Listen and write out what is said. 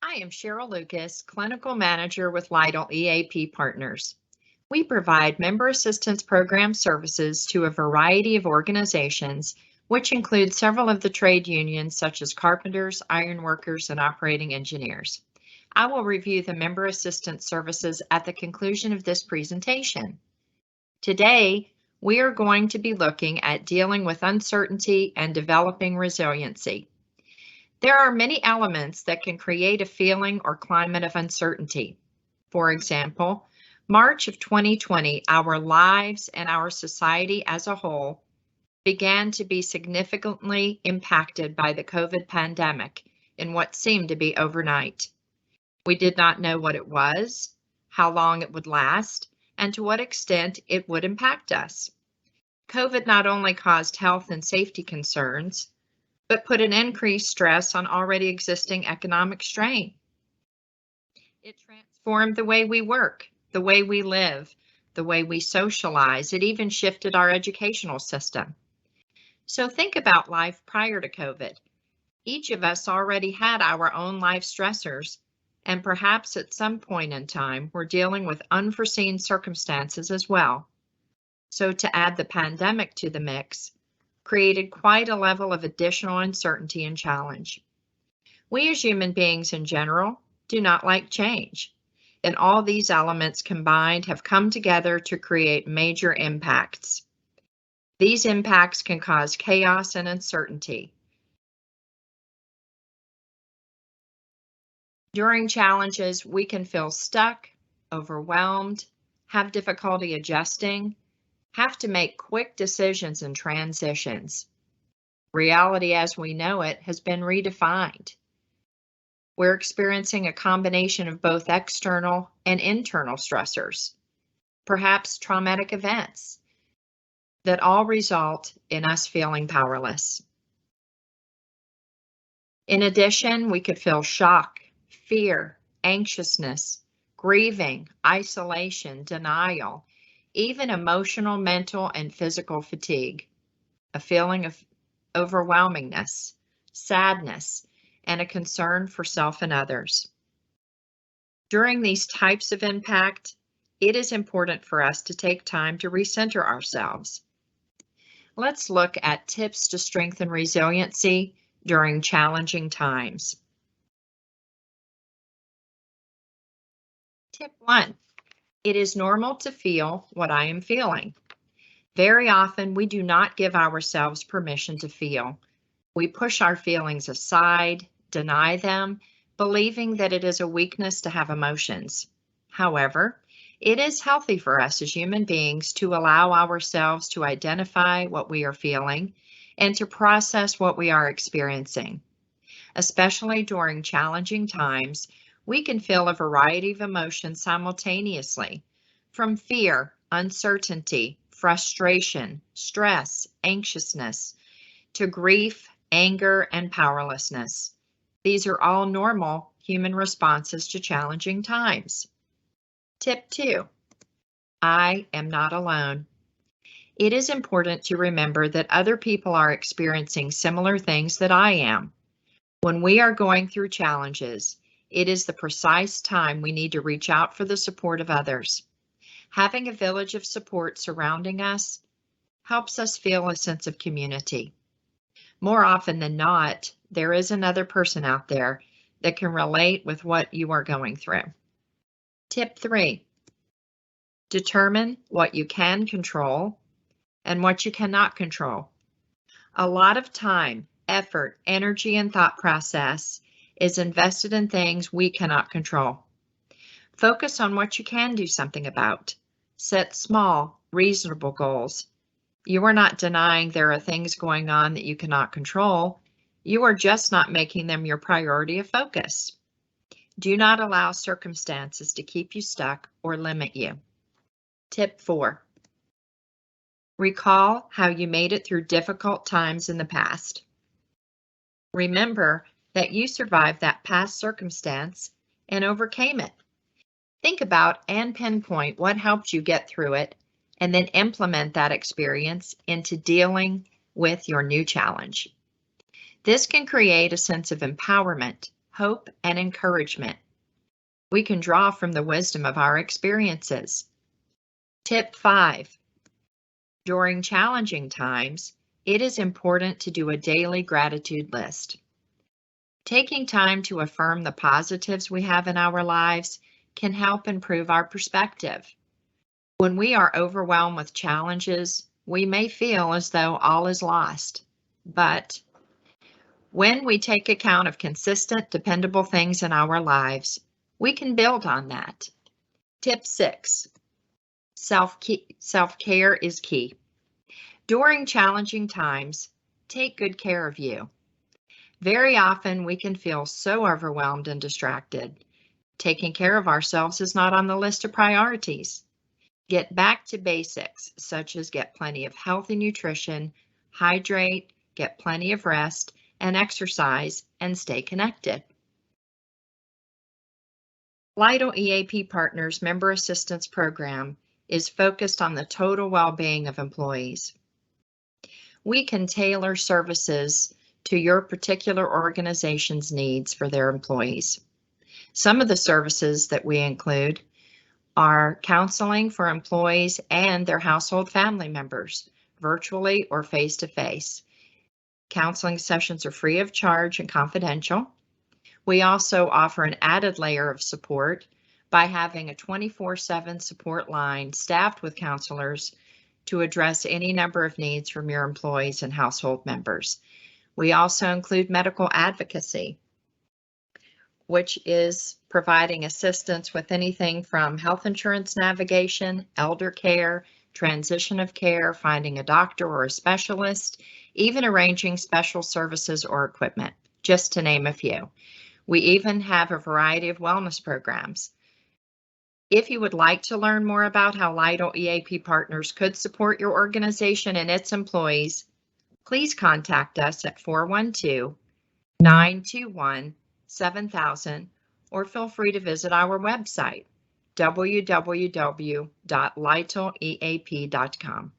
I am Cheryl Lucas, Clinical Manager with Lytle EAP Partners. We provide member assistance program services to a variety of organizations, which include several of the trade unions such as carpenters, ironworkers, and operating engineers. I will review the member assistance services at the conclusion of this presentation. Today, we are going to be looking at dealing with uncertainty and developing resiliency. There are many elements that can create a feeling or climate of uncertainty. For example, March of 2020, our lives and our society as a whole began to be significantly impacted by the COVID pandemic in what seemed to be overnight. We did not know what it was, how long it would last, and to what extent it would impact us. COVID not only caused health and safety concerns, but put an increased stress on already existing economic strain. It transformed the way we work, the way we live, the way we socialize. It even shifted our educational system. So think about life prior to COVID. Each of us already had our own life stressors, and perhaps at some point in time, we're dealing with unforeseen circumstances as well. So to add the pandemic to the mix, created quite a level of additional uncertainty and challenge. We as human beings in general do not like change, and all these elements combined have come together to create major impacts. These impacts can cause chaos and uncertainty. During challenges, we can feel stuck, overwhelmed, have difficulty adjusting, have to make quick decisions and transitions. Reality as we know it has been redefined. We're experiencing a combination of both external and internal stressors, perhaps traumatic events that all result in us feeling powerless. In addition, we could feel shock, fear, anxiousness, grieving, isolation, denial, even emotional, mental, and physical fatigue, a feeling of overwhelmingness, sadness, and a concern for self and others. During these types of impact, it is important for us to take time to recenter ourselves. Let's look at tips to strengthen resiliency during challenging times. Tip 1. It is normal to feel what I am feeling. Very often, we do not give ourselves permission to feel. We push our feelings aside, deny them, believing that it is a weakness to have emotions. However, it is healthy for us as human beings to allow ourselves to identify what we are feeling and to process what we are experiencing. Especially during challenging times, we can feel a variety of emotions simultaneously, from fear, uncertainty, frustration, stress, anxiousness, to grief, anger, and powerlessness. These are all normal human responses to challenging times. Tip 2. I am not alone. It is important to remember that other people are experiencing similar things that I am. When we are going through challenges, it is the precise time we need to reach out for the support of others. Having a village of support surrounding us helps us feel a sense of community. More often than not, there is another person out there that can relate with what you are going through. Tip 3. Determine what you can control and what you cannot control. A lot of time, effort, energy, and thought process is invested in things we cannot control. Focus on what you can do something about. Set small, reasonable goals. You are not denying there are things going on that you cannot control. You are just not making them your priority of focus. Do not allow circumstances to keep you stuck or limit you. Tip 4. Recall how you made it through difficult times in the past. Remember that you survived that past circumstance and overcame it. Think about and pinpoint what helped you get through it, and then implement that experience into dealing with your new challenge. This can create a sense of empowerment, hope, and encouragement. We can draw from the wisdom of our experiences. Tip 5. During challenging times, it is important to do a daily gratitude list. Taking time to affirm the positives we have in our lives can help improve our perspective. When we are overwhelmed with challenges, we may feel as though all is lost. But when we take account of consistent, dependable things in our lives, we can build on that. Tip 6. Self-care is key. During challenging times, take good care of you. Very often we can feel so overwhelmed and distracted. Taking care of ourselves is not on the list of priorities. Get back to basics, such as get plenty of healthy nutrition, hydrate, get plenty of rest, and exercise, and stay connected. Lytle EAP Partners Member Assistance Program is focused on the total well-being of employees. We can tailor services to your particular organization's needs for their employees. Some of the services that we include are counseling for employees and their household family members, virtually or face-to-face. Counseling sessions are free of charge and confidential. We also offer an added layer of support by having a 24/7 support line staffed with counselors to address any number of needs from your employees and household members. We also include medical advocacy, which is providing assistance with anything from health insurance navigation, elder care, transition of care, finding a doctor or a specialist, even arranging special services or equipment, just to name a few. We even have a variety of wellness programs. If you would like to learn more about how Lytle EAP Partners could support your organization and its employees, please contact us at 412-921-7000 or feel free to visit our website, www.lytleeap.com.